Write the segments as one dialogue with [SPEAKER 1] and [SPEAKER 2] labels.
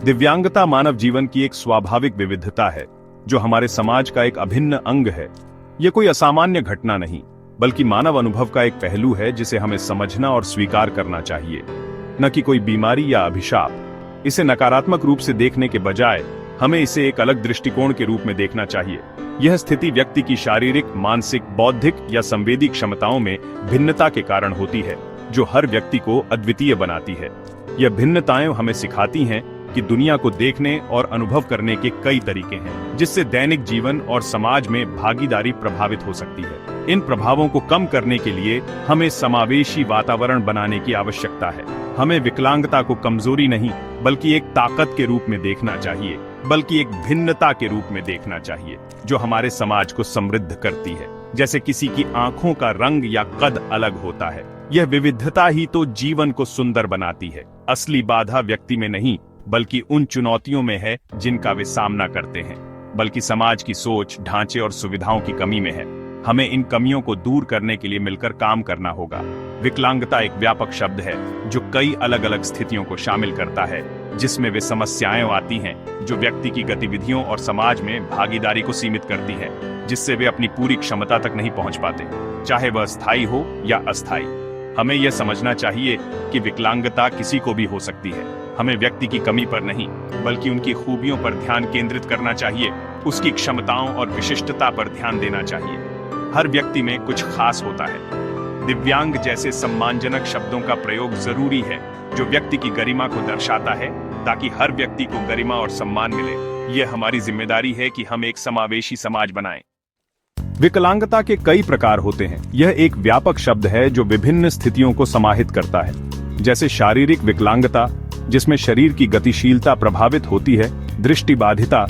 [SPEAKER 1] दिव्यांगता मानव जीवन की एक स्वाभाविक विविधता है जो हमारे समाज का एक अभिन्न अंग है। यह कोई असामान्य घटना नहीं, बल्कि मानव अनुभव का एक पहलू है जिसे हमें समझना और स्वीकार करना चाहिए, न कि कोई बीमारी या अभिशाप। इसे नकारात्मक रूप से देखने के बजाय हमें इसे एक अलग दृष्टिकोण के रूप में देखना चाहिए। यह स्थिति व्यक्ति की शारीरिक, मानसिक, बौद्धिक या संवेदी क्षमताओं में भिन्नता के कारण होती है, जो हर व्यक्ति को अद्वितीय बनाती है। यह भिन्नताएं हमें सिखाती हैं कि दुनिया को देखने और अनुभव करने के कई तरीके हैं, जिससे दैनिक जीवन और समाज में भागीदारी प्रभावित हो सकती है। इन प्रभावों को कम करने के लिए हमें समावेशी वातावरण बनाने की आवश्यकता है। हमें विकलांगता को कमजोरी नहीं, बल्कि एक ताकत के रूप में देखना चाहिए, बल्कि एक भिन्नता के रूप में देखना चाहिए जो हमारे समाज को समृद्ध करती है। जैसे किसी की आंखों का रंग या कद अलग होता है, यह विविधता ही तो जीवन को सुंदर बनाती है। असली बाधा व्यक्ति में नहीं, बल्कि उन चुनौतियों में है जिनका वे सामना करते हैं, बल्कि समाज की सोच, ढांचे और सुविधाओं की कमी में है। हमें इन कमियों को दूर करने के लिए मिलकर काम करना होगा। विकलांगता एक व्यापक शब्द है जो कई अलग अलग स्थितियों को शामिल करता है, जिसमें वे समस्याएं आती हैं जो व्यक्ति की गतिविधियों और समाज में भागीदारी को सीमित करती हैं, जिससे वे अपनी पूरी क्षमता तक नहीं पहुंच पाते, चाहे वह स्थायी हो या अस्थायी। हमें यह समझना चाहिए कि विकलांगता किसी को भी हो सकती है। हमें व्यक्ति की कमी पर नहीं, बल्कि उनकी खूबियों पर ध्यान केंद्रित करना चाहिए, उसकी क्षमताओं और विशिष्टता पर ध्यान देना चाहिए। हर व्यक्ति में कुछ खास होता है। दिव्यांग जैसे सम्मानजनक शब्दों का प्रयोग जरूरी है, जो व्यक्ति की गरिमा को दर्शाता है, ताकि हर व्यक्ति को गरिमा और सम्मान मिले। यह हमारी जिम्मेदारी है कि हम एक समावेशी समाज बनाएं। विकलांगता के कई प्रकार होते हैं। यह एक व्यापक शब्द है जो विभिन्न स्थितियों को समाहित करता है, जैसे शारीरिक विकलांगता, जिसमें शरीर की गतिशीलता प्रभावित होती है, दृष्टि बाधिता,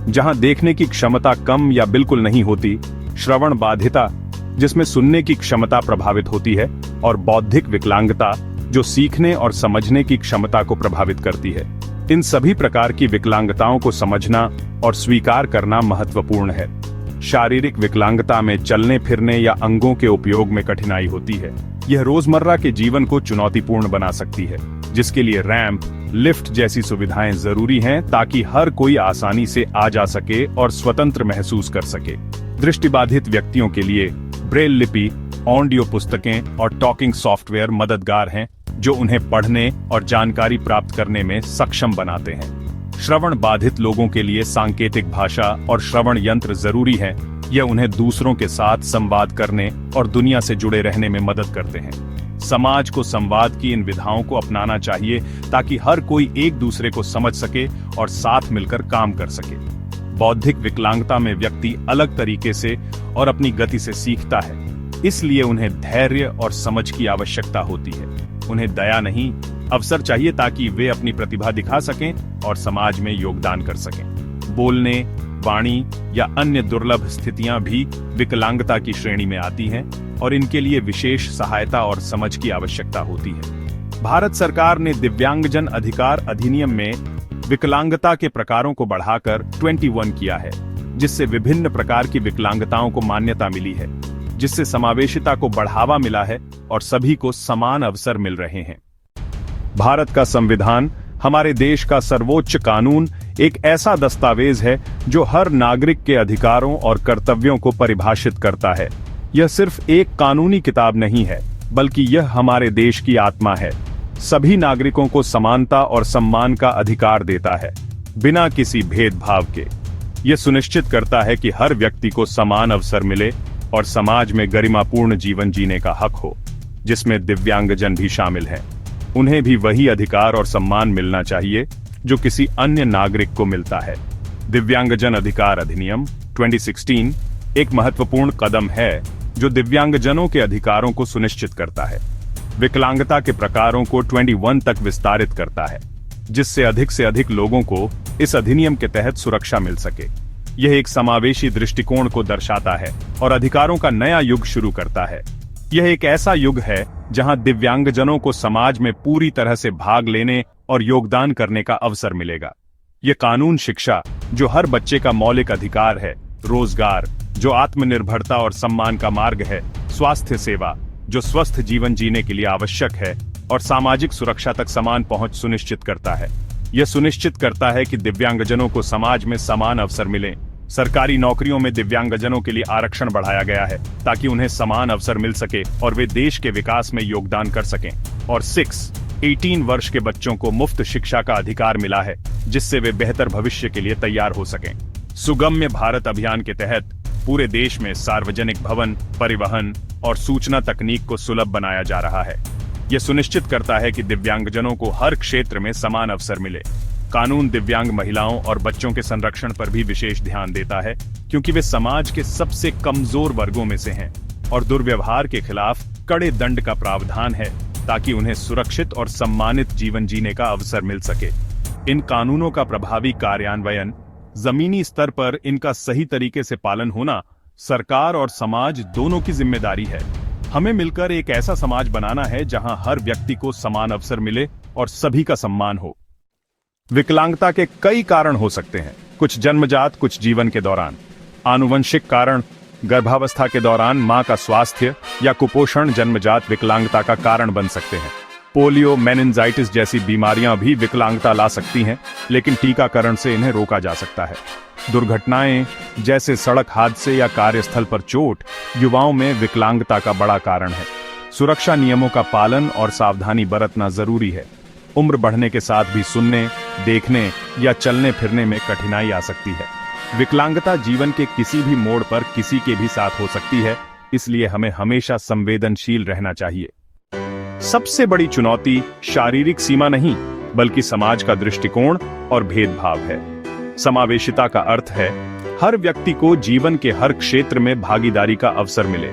[SPEAKER 1] जहां देखने की क्षमता कम या बिल्कुल नहीं होती, श्रवण बाधिता, जिसमें सुनने की क्षमता प्रभावित होती है, और बौद्धिक विकलांगता, जो सीखने और समझने की क्षमता को प्रभावित करती है। इन सभी प्रकार की विकलांगताओं को समझना और स्वीकार करना महत्वपूर्ण है। शारीरिक विकलांगता में चलने फिरने या अंगों के उपयोग में कठिनाई होती है। यह रोजमर्रा के जीवन को चुनौतीपूर्ण बना सकती है, जिसके लिए रैंप, लिफ्ट जैसी सुविधाएं जरूरी हैं ताकि हर कोई आसानी से आ जा सके और स्वतंत्र महसूस कर सके। दृष्टिबाधित व्यक्तियों के लिए ब्रेल लिपि, ऑडियो पुस्तकें और टॉकिंग सॉफ्टवेयर मददगार हैं, जो उन्हें पढ़ने और जानकारी प्राप्त करने में सक्षम बनाते हैं। श्रवण बाधित लोगों के लिए सांकेतिक भाषा और श्रवण यंत्र जरूरी है। यह उन्हें दूसरों के साथ संवाद करने और दुनिया से जुड़े रहने में मदद करते हैं। समाज को संवाद की इन विधाओं को अपनाना चाहिए ताकि हर कोई एक दूसरे को समझ सके और साथ मिलकर काम कर सके। बौद्धिक विकलांगता में व्यक्ति अलग तरीके से और अपनी गति से सीखता है, इसलिए उन्हें धैर्य और समझ की आवश्यकता होती है। उन्हें दया नहीं, अवसर चाहिए ताकि वे अपनी प्रतिभा दिखा सकें और समाज में योगदान कर सकें। बोलने, वाणी या अन्य दुर्लभ स्थितियां भी विकलांगता की श्रेणी में आती हैं और इनके लिए विशेष सहायता और समझ की आवश्यकता होती है। भारत सरकार ने दिव्यांगजन अधिकार अधिनियम में विकलांगता के प्रकारों को बढ़ाकर 21 किया है, जिससे विभिन्न प्रकार की विकलांगताओं को मान्यता मिली है, जिससे समावेशिता को बढ़ावा मिला है और सभी को समान अवसर मिल रहे हैं। भारत का संविधान, हमारे देश का सर्वोच्च कानून, एक ऐसा दस्तावेज है जो हर नागरिक के अधिकारों और कर्तव्यों को परिभाषित करता है। यह सिर्फ एक कानूनी किताब नहीं है, बल्कि यह हमारे देश की आत्मा है। सभी नागरिकों को समानता और सम्मान का अधिकार देता है, बिना किसी भेदभाव के। यह सुनिश्चित करता है कि हर व्यक्ति को समान अवसर मिले और समाज में गरिमापूर्ण जीवन जीने का हक हो, जिसमें दिव्यांगजन भी शामिल हैं। उन्हें भी वही अधिकार और सम्मान मिलना चाहिए जो किसी अन्य नागरिक को मिलता है। दिव्यांगजन अधिकार अधिनियम 2016 एक महत्वपूर्ण कदम है जो दिव्यांगजनों के अधिकारों को सुनिश्चित करता है। विकलांगता के प्रकारों को 21 तक विस्तारित करता है, जिससे अधिक से अधिक लोगों को इस अधिनियम के तहत सुरक्षा मिल सके। यह एक समावेशी दृष्टिकोण को दर्शाता है और अधिकारों का नया युग शुरू करता है। यह एक ऐसा युग है जहां दिव्यांगजनों को समाज में पूरी तरह से भाग लेने और योगदान करने का अवसर मिलेगा। यह कानून शिक्षा, जो हर बच्चे का मौलिक अधिकार है, रोजगार, जो आत्मनिर्भरता और सम्मान का मार्ग है, स्वास्थ्य सेवा, जो स्वस्थ जीवन जीने के लिए आवश्यक है, और सामाजिक सुरक्षा तक समान पहुंच सुनिश्चित करता है। यह सुनिश्चित करता है कि दिव्यांगजनों को समाज में समान अवसर मिले। सरकारी नौकरियों में दिव्यांगजनों के लिए आरक्षण बढ़ाया गया है ताकि उन्हें समान अवसर मिल सके और वे देश के विकास में योगदान कर सकें। और 18 वर्ष के बच्चों को मुफ्त शिक्षा का अधिकार मिला है, जिससे वे बेहतर भविष्य के लिए तैयार हो सकें। सुगम्य भारत अभियान के तहत पूरे देश में सार्वजनिक भवन, परिवहन और सूचना तकनीक को सुलभ बनाया जा रहा है। यह सुनिश्चित करता है कि दिव्यांगजनों को हर क्षेत्र में समान अवसर मिले। कानून दिव्यांग महिलाओं और बच्चों के संरक्षण पर भी विशेष ध्यान देता है, क्योंकि वे समाज के सबसे कमजोर वर्गों में से हैं और दुर्व्यवहार के खिलाफ कड़े दंड का प्रावधान है ताकि उन्हें सुरक्षित और सम्मानित जीवन जीने का अवसर मिल सके। इन कानूनों का प्रभावी कार्यान्वयन, जमीनी स्तर पर इनका सही तरीके से पालन होना सरकार और समाज दोनों की जिम्मेदारी है। हमें मिलकर एक ऐसा समाज बनाना है जहां हर व्यक्ति को समान अवसर मिले और सभी का सम्मान हो। विकलांगता के कई कारण हो सकते हैं, कुछ जन्मजात, कुछ जीवन के दौरान। आनुवंशिक कारण, गर्भावस्था के दौरान मां का स्वास्थ्य या कुपोषण जन्मजात विकलांगता का कारण बन सकते हैं। पोलियो, मेनिंजाइटिस जैसी बीमारियां भी विकलांगता ला सकती हैं, लेकिन टीकाकरण से इन्हें रोका जा सकता है। दुर्घटनाएं जैसे सड़क हादसे या कार्यस्थल पर चोट युवाओं में विकलांगता का बड़ा कारण है। सुरक्षा नियमों का पालन और सावधानी बरतना जरूरी है। उम्र बढ़ने के साथ भी सुनने, देखने या चलने फिरने में कठिनाई आ सकती है। विकलांगता जीवन के किसी भी मोड़ पर किसी के भी साथ हो सकती है, इसलिए हमें हमेशा संवेदनशील रहना चाहिए। सबसे बड़ी चुनौती शारीरिक सीमा नहीं, बल्कि समाज का दृष्टिकोण और भेदभाव है। समावेशिता का अर्थ है हर व्यक्ति को जीवन के हर क्षेत्र में भागीदारी का अवसर मिले।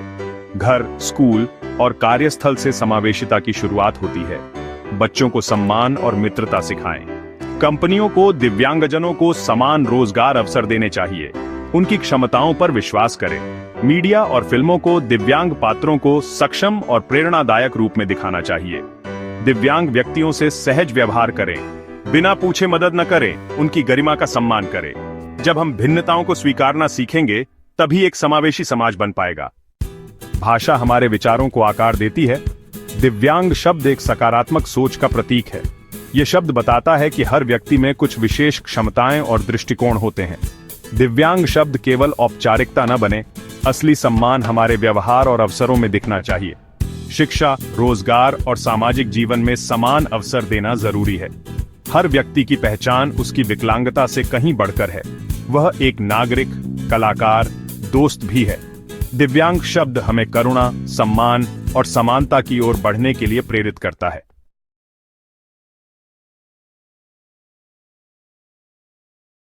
[SPEAKER 1] घर, स्कूल और कार्यस्थल से समावेशिता की शुरुआत होती है। बच्चों को सम्मान और मित्रता सिखाएं। कंपनियों को दिव्यांगजनों को समान रोजगार अवसर देने चाहिए। उनकी क्षमताओं पर विश्वास करें। मीडिया और फिल्मों को दिव्यांग पात्रों को सक्षम और प्रेरणादायक रूप में दिखाना चाहिए। दिव्यांग व्यक्तियों से सहज व्यवहार करें। बिना पूछे मदद न करें, उनकी गरिमा का सम्मान करें। जब हम भिन्नताओं को स्वीकारना सीखेंगे, तभी एक समावेशी समाज बन पाएगा। भाषा हमारे विचारों को आकार देती है। दिव्यांग शब्द एक सकारात्मक सोच का प्रतीक है। यह शब्द बताता है कि हर व्यक्ति में कुछ विशेष क्षमताएं और दृष्टिकोण होते हैं। दिव्यांग शब्द केवल औपचारिकता न बने, असली सम्मान हमारे व्यवहार और अवसरों में दिखना चाहिए। शिक्षा, रोजगार और सामाजिक जीवन में समान अवसर देना जरूरी है। हर व्यक्ति की पहचान उसकी विकलांगता से कहीं बढ़कर है। वह एक नागरिक, कलाकार, दोस्त भी है। दिव्यांग शब्द हमें करुणा, सम्मान और समानता की ओर बढ़ने के लिए प्रेरित करता है।